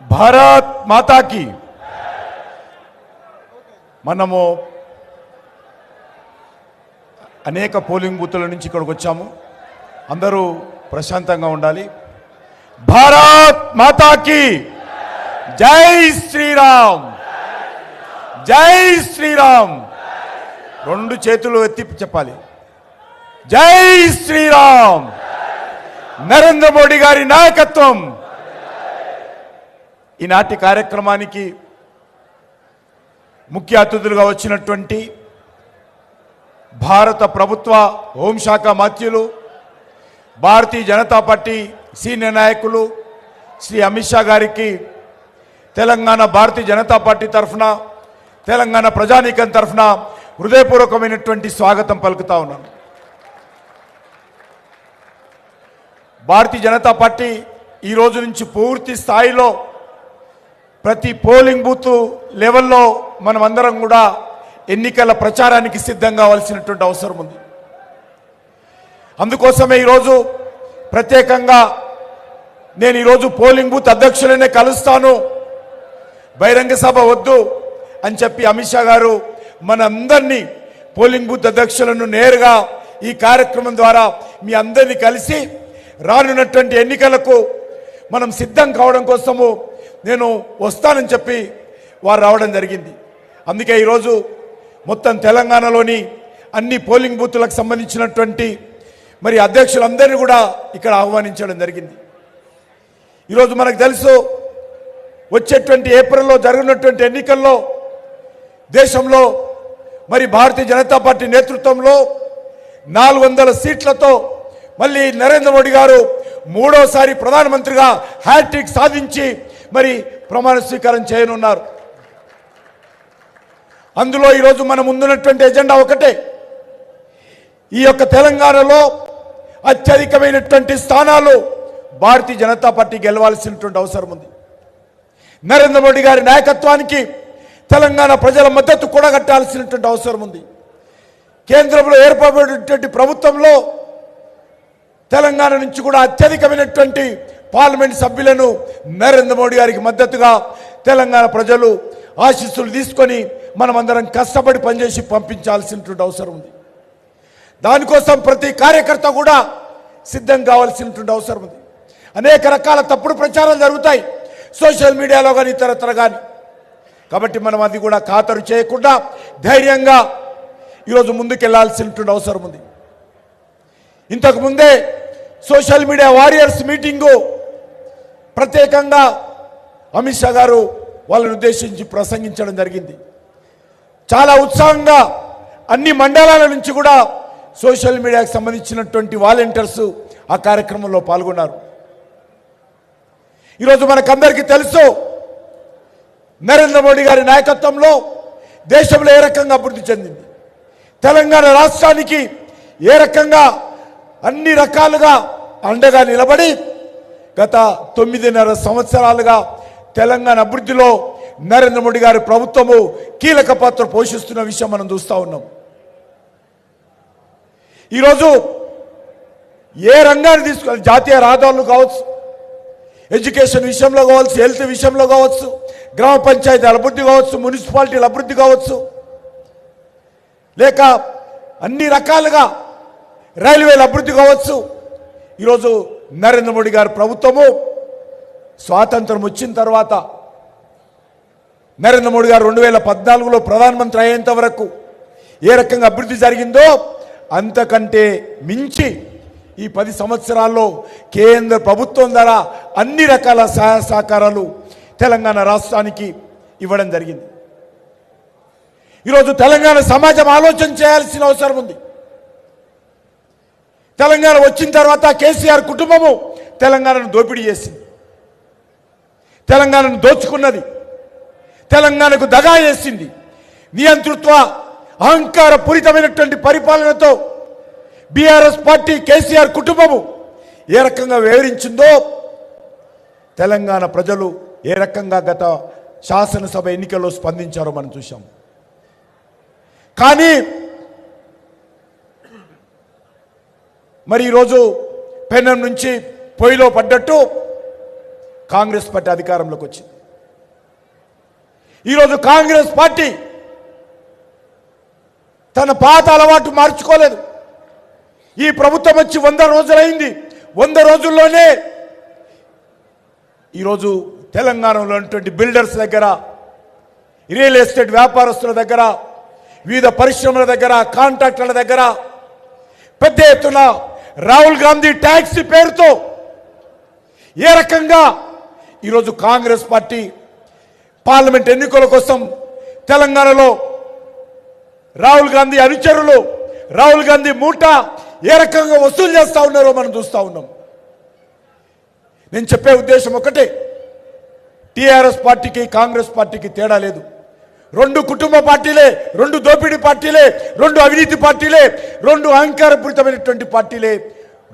భారత్ మాతాకి మనము అనేక పోలింగ్ బూతుల నుంచి ఇక్కడికి వచ్చాము. అందరూ ప్రశాంతంగా ఉండాలి. భారత్ మాతాకి జై శ్రీరామ్, జై శ్రీరామ్. రెండు చేతులు ఎత్తి చెప్పాలి, జై శ్రీరామ్. నరేంద్ర మోడీ గారి నాయకత్వం. ఈనాటి కార్యక్రమానికి ముఖ్య అతిథులుగా వచ్చినటువంటి భారత ప్రభుత్వ హోంశాఖ మంత్రులు, భారతీయ జనతా పార్టీ సీనియర్ నాయకులు శ్రీ అమిత్ షా గారికి తెలంగాణ భారతీయ జనతా పార్టీ తరఫున, తెలంగాణ ప్రజానీకం తరఫున హృదయపూర్వకమైనటువంటి స్వాగతం పలుకుతా ఉన్నాను. భారతీయ జనతా పార్టీ ఈ రోజు నుంచి పూర్తి స్థాయిలో ప్రతి పోలింగ్ బూత్ లెవెల్లో మనమందరం కూడా ఎన్నికల ప్రచారానికి సిద్ధం కావాల్సినటువంటి అవసరం ఉంది. అందుకోసమే ఈరోజు ప్రత్యేకంగా నేను ఈరోజు పోలింగ్ బూత్ అధ్యక్షులనే కలుస్తాను, బహిరంగ సభ వద్దు అని చెప్పి అమిత్ షా గారు మనందరినీ పోలింగ్ బూత్ అధ్యక్షులను నేరుగా ఈ కార్యక్రమం ద్వారా మీ అందరినీ కలిసి రానున్నటువంటి ఎన్నికలకు మనం సిద్ధం కావడం కోసము నేను వస్తానని చెప్పి వారు రావడం జరిగింది. అందుకే ఈరోజు మొత్తం తెలంగాణలోని అన్ని పోలింగ్ బూత్లకు సంబంధించినటువంటి మరి అధ్యక్షులందరినీ కూడా ఇక్కడ ఆహ్వానించడం జరిగింది. ఈరోజు మనకు తెలుసు, వచ్చేటువంటి ఏప్రిల్లో జరుగుతున్నటువంటి ఎన్నికల్లో దేశంలో మరి భారతీయ జనతా పార్టీ నేతృత్వంలో 400 సీట్లతో మళ్ళీ నరేంద్ర మోడీ గారు మూడోసారి ప్రధానమంత్రిగా హ్యాట్రిక్ సాధించి మరి ప్రమాణ స్వీకారం చేయనున్నారు. అందులో ఈరోజు మన ముందున్నటువంటి ఎజెండా ఒకటే, ఈ యొక్క తెలంగాణలో అత్యధికమైనటువంటి స్థానాలు భారతీయ జనతా పార్టీ గెలవాల్సినటువంటి అవసరం ఉంది. నరేంద్ర మోడీ గారి నాయకత్వానికి తెలంగాణ ప్రజల మద్దతు కూడగట్టాల్సినటువంటి అవసరం ఉంది. కేంద్రంలో ఏర్పడినటువంటి ప్రభుత్వంలో తెలంగాణ నుంచి కూడా అత్యధికమైనటువంటి పార్లమెంట్ సభ్యులను నరేంద్ర మోడీ గారికి మద్దతుగా తెలంగాణ ప్రజలు ఆశీస్సులు తీసుకొని మనమందరం కష్టపడి పనిచేసి పంపించాల్సినటువంటి అవసరం ఉంది. దానికోసం ప్రతి కార్యకర్త కూడా సిద్ధం కావాల్సినటువంటి అవసరం ఉంది. అనేక రకాల తప్పుడు ప్రచారాలు జరుగుతాయి సోషల్ మీడియాలో కానీ ఇతరత్ర కానీ. కాబట్టి మనం అది కూడా ఖాతరు చేయకుండా ధైర్యంగా ఈరోజు ముందుకెళ్లాల్సినటువంటి అవసరం ఉంది. ఇంతకుముందే సోషల్ మీడియా వారియర్స్ మీటింగు ప్రత్యేకంగా అమిత్ షా గారు వాళ్ళని ఉద్దేశించి ప్రసంగించడం జరిగింది. చాలా ఉత్సాహంగా అన్ని మండలాల నుంచి కూడా సోషల్ మీడియాకు సంబంధించినటువంటి వాలంటీర్స్ ఆ కార్యక్రమంలో పాల్గొన్నారు. ఈరోజు మనకందరికీ తెలుసు, నరేంద్ర మోడీ గారి నాయకత్వంలో దేశంలో ఏ రకంగా అభివృద్ధి చెందింది, తెలంగాణ రాష్ట్రానికి ఏ రకంగా అన్ని రకాలుగా అండగా నిలబడి గత 9.5 సంవత్సరాలుగా తెలంగాణ అభివృద్ధిలో నరేంద్ర మోడీ గారి ప్రభుత్వము కీలక పాత్ర పోషిస్తున్న విషయం మనం చూస్తూ ఉన్నాం. ఈరోజు ఏ రంగాన్ని తీసుకోవాలి, జాతీయ రహదారులు కావచ్చు, ఎడ్యుకేషన్ విషయంలో కావచ్చు, హెల్త్ విషయంలో కావచ్చు, గ్రామ పంచాయతీల అభివృద్ధి కావచ్చు, మున్సిపాలిటీల అభివృద్ధి కావచ్చు, లేక అన్ని రకాలుగా రైల్వేల అభివృద్ధి కావచ్చు. ఈరోజు నరేంద్ర మోడీ గారి ప్రభుత్వము స్వాతంత్రం వచ్చిన తర్వాత నరేంద్ర మోడీ గారు 2014లో ప్రధానమంత్రి అయ్యేంత వరకు ఏ రకంగా అభివృద్ధి జరిగిందో అంతకంటే మించి ఈ 10 సంవత్సరాల్లో కేంద్ర ప్రభుత్వం ద్వారా అన్ని రకాల సహాయ సహకారాలు తెలంగాణ రాష్ట్రానికి ఇవ్వడం జరిగింది. ఈరోజు తెలంగాణ సమాజం ఆలోచన చేయాల్సిన అవసరం ఉంది. తెలంగాణ వచ్చిన తర్వాత కేసీఆర్ కుటుంబము తెలంగాణను దోపిడీ చేసింది, తెలంగాణను దోచుకున్నది, తెలంగాణకు దగా చేసింది. నియంతృత్వ అహంకార పూరితమైనటువంటి పరిపాలనతో బీఆర్ఎస్ పార్టీ కేసీఆర్ కుటుంబము ఏ రకంగా వివరించిందో తెలంగాణ ప్రజలు ఏ రకంగా గత శాసనసభ ఎన్నికల్లో స్పందించారో మనం చూసాం. కానీ మరి ఈరోజు పెనం నుంచి పొయ్యిలో పడ్డట్టు కాంగ్రెస్ పార్టీ అధికారంలోకి వచ్చింది. ఈరోజు కాంగ్రెస్ పార్టీ తన పాత అలవాటు మార్చుకోలేదు. ఈ ప్రభుత్వం వచ్చి 100 రోజులైంది. 100 రోజుల్లోనే ఈరోజు తెలంగాణలో ఉన్నటువంటి బిల్డర్స్ దగ్గర, రియల్ ఎస్టేట్ వ్యాపారస్తుల దగ్గర, వివిధ పరిశ్రమల దగ్గర, కాంట్రాక్టర్ల దగ్గర పెద్ద ఎత్తున రాహుల్ గాంధీ ట్యాక్సీ పేరుతో ఏ రకంగా ఈరోజు కాంగ్రెస్ పార్టీ పార్లమెంట్ ఎన్నికల కోసం తెలంగాణలో రాహుల్ గాంధీ అనుచరులు, రాహుల్ గాంధీ మూట ఏ రకంగా వసూలు చేస్తూ ఉన్నారో మనం చూస్తూ ఉన్నాం. నేను చెప్పే ఉద్దేశం ఒకటే, టీఆర్ఎస్ పార్టీకి కాంగ్రెస్ పార్టీకి తేడా లేదు. 2 కుటుంబ పార్టీలే, 2 దోపిడీ పార్టీలే, 2 అవినీతి పార్టీలే, 2 అహంకారపూరితమైనటువంటి పార్టీలే,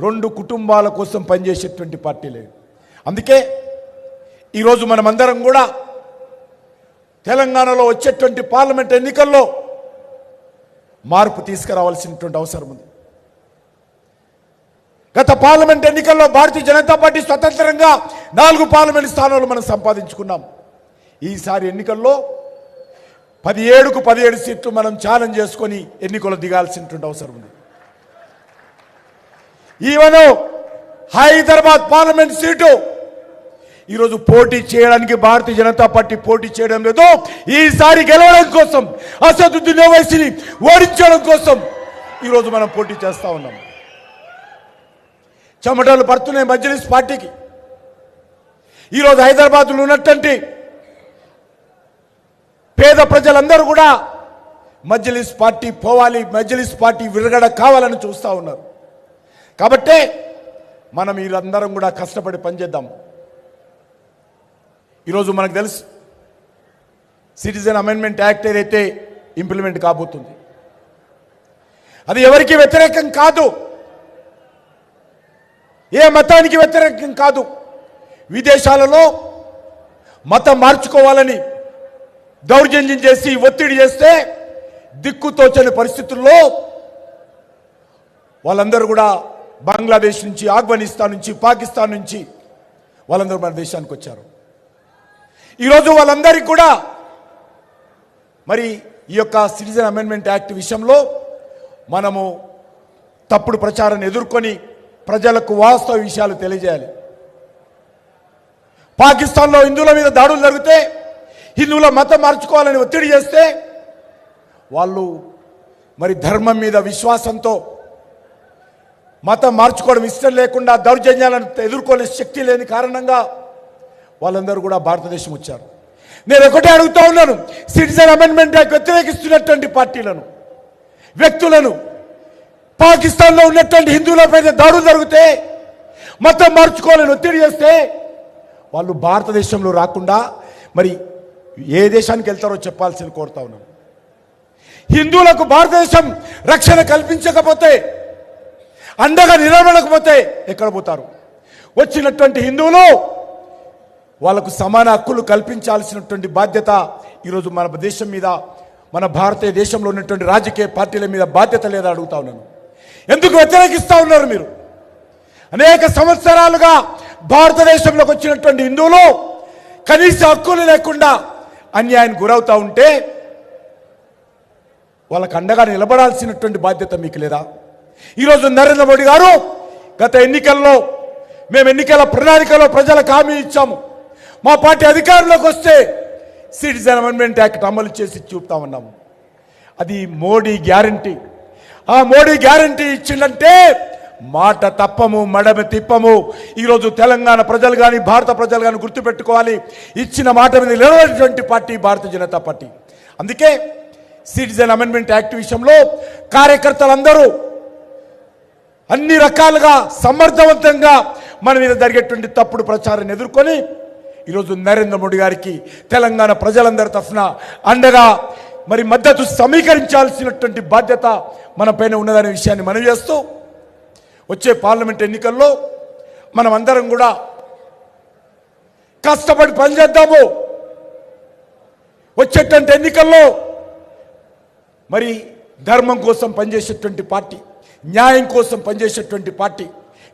2 కుటుంబాల కోసం పనిచేసేటువంటి పార్టీలే. అందుకే ఈరోజు మనమందరం కూడా తెలంగాణలో వచ్చేటువంటి పార్లమెంట్ ఎన్నికల్లో మార్పు తీసుకురావాల్సినటువంటి అవసరం ఉంది. గత పార్లమెంట్ ఎన్నికల్లో భారతీయ జనతా పార్టీ స్వతంత్రంగా 4 పార్లమెంట్ స్థానాలు మనం సంపాదించుకున్నాం. ఈసారి ఎన్నికల్లో 17కు 17 సీట్లు మనం ఛాలెంజ్ చేసుకొని ఎన్నికలు దిగాల్సినటువంటి అవసరం ఉంది. ఈవెన్ హైదరాబాద్ పార్లమెంట్ సీటు ఈరోజు పోటీ చేయడానికి భారతీయ జనతా పార్టీ పోటీ చేయడం లేదు. ఈసారి గెలవడం కోసం, అసదుద్దీన్ ఓవైసీని ఓడించడం కోసం ఈరోజు మనం పోటీ చేస్తా ఉన్నాం. చెమటలు పడుతున్నాయి మజ్లిస్ పార్టీకి. ఈరోజు హైదరాబాద్లో ఉన్నటువంటి పేద ప్రజలందరూ కూడా మజ్లిస్ పార్టీ పోవాలి, మజ్లిస్ పార్టీ విరగడ కావాలని చూస్తూ ఉన్నారు. కాబట్టే మనం వీళ్ళందరం కూడా కష్టపడి పనిచేద్దాం. ఈరోజు మనకు తెలుసు, సిటిజన్ అమెండ్మెంట్ యాక్ట్ ఏదైతే ఇంప్లిమెంట్ కాబోతుంది, అది ఎవరికి వ్యతిరేకం కాదు, ఏ మతానికి వ్యతిరేకం కాదు. విదేశాలలో మతం మార్చుకోవాలని దౌర్జన్యం చేసి ఒత్తిడి చేస్తే దిక్కుతోచని పరిస్థితుల్లో వాళ్ళందరూ కూడా బంగ్లాదేశ్ నుంచి, ఆఫ్ఘనిస్తాన్ నుంచి, పాకిస్తాన్ నుంచి వాళ్ళందరూ మన దేశానికి వచ్చారు. ఈరోజు వాళ్ళందరికీ కూడా మరి ఈ యొక్క సిటిజన్ అమెండ్మెంట్ యాక్ట్ విషయంలో మనము తప్పుడు ప్రచారాన్ని ఎదుర్కొని ప్రజలకు వాస్తవ విషయాలు తెలియజేయాలి. పాకిస్తాన్లో హిందువుల మీద దాడులు జరిగితే, హిందువుల మతం మార్చుకోవాలని ఒత్తిడి చేస్తే వాళ్ళు మరి ధర్మం మీద విశ్వాసంతో మతం మార్చుకోవడం ఇష్టం లేకుండా దౌర్జన్యాలను ఎదుర్కొనే శక్తి లేని కారణంగా వాళ్ళందరూ కూడా భారతదేశం వచ్చారు. నేను ఒకటే అడుగుతా ఉన్నాను, సిటిజన్ అమెండ్మెంట్ యాక్ట్ వ్యతిరేకిస్తున్నటువంటి పార్టీలను, వ్యక్తులను, పాకిస్తాన్లో ఉన్నటువంటి హిందువులపై దాడులు జరిగితే, మతం మార్చుకోవాలని ఒత్తిడి చేస్తే వాళ్ళు భారతదేశంలో రాకుండా మరి ఏ దేశానికి వెళ్తారో చెప్పాల్సింది కోరుతా ఉన్నాను. హిందువులకు భారతదేశం రక్షణ కల్పించకపోతే, అండగా నిలబడకపోతే ఎక్కడ పోతారు? వచ్చినటువంటి హిందువులు వాళ్ళకు సమాన హక్కులు కల్పించాల్సినటువంటి బాధ్యత ఈరోజు మన దేశం మీద, మన భారతీయ దేశంలో ఉన్నటువంటి రాజకీయ పార్టీల మీద బాధ్యత లేదా అడుగుతా ఉన్నాను. ఎందుకు వ్యతిరేకిస్తూ ఉన్నారు మీరు? అనేక సంవత్సరాలుగా భారతదేశంలోకి వచ్చినటువంటి హిందువులు కనీస హక్కులు లేకుండా అన్యాయానికి గురవుతూ ఉంటే వాళ్ళకు అండగా నిలబడాల్సినటువంటి బాధ్యత మీకు లేదా? ఈరోజు నరేంద్ర మోడీ గారు గత ఎన్నికల్లో మేము ఎన్నికల ప్రణాళికలో ప్రజలకు హామీ ఇచ్చాము, మా పార్టీ అధికారంలోకి వస్తే సిటిజన్ అమెండ్మెంట్ యాక్ట్ అమలు చేసి చూపుతామన్నాము. అది మోడీ గ్యారంటీ. ఆ మోడీ గ్యారంటీ ఇచ్చిందంటే మాట తప్పము, మడమ తిప్పము. ఈరోజు తెలంగాణ ప్రజలు కానీ, భారత ప్రజలు కానీ గుర్తుపెట్టుకోవాలి, ఇచ్చిన మాట మీద నిలబడినటువంటి పార్టీ భారతీయ జనతా పార్టీ. అందుకే సిటిజన్ అమెండ్మెంట్ యాక్ట్ విషయంలో కార్యకర్తలందరూ అన్ని రకాలుగా సమర్థవంతంగా మన మీద జరిగేటువంటి తప్పుడు ప్రచారాన్ని ఎదుర్కొని ఈరోజు నరేంద్ర మోడీ గారికి తెలంగాణ ప్రజలందరి తరఫున అండగా మరి మద్దతు సమీకరించాల్సినటువంటి బాధ్యత మన పైన ఉన్నదనే విషయాన్ని మనవి చేస్తూ, వచ్చే పార్లమెంట్ ఎన్నికల్లో మనం అందరం కూడా కష్టపడి పనిచేద్దాము. వచ్చేటువంటి ఎన్నికల్లో మరి ధర్మం కోసం పనిచేసేటువంటి పార్టీ, న్యాయం కోసం పనిచేసేటువంటి పార్టీ,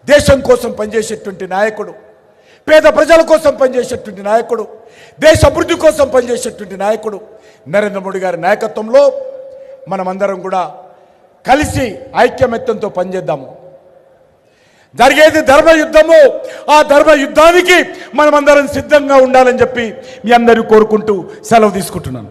దేశం కోసం పనిచేసేటువంటి నాయకుడు, పేద ప్రజల కోసం పనిచేసేటువంటి నాయకుడు, దేశ అభివృద్ధి కోసం పనిచేసేటువంటి నాయకుడు నరేంద్ర మోడీ గారి నాయకత్వంలో మనమందరం కూడా కలిసి ఐక్యమత్యంతో పనిచేద్దాము. జరిగేది ధర్మయుద్ధము. ఆ ధర్మయుద్ధానికి మనమందరం సిద్ధంగా ఉండాలని చెప్పి మీ అందరూ కోరుకుంటూ సెలవు తీసుకుంటున్నాను.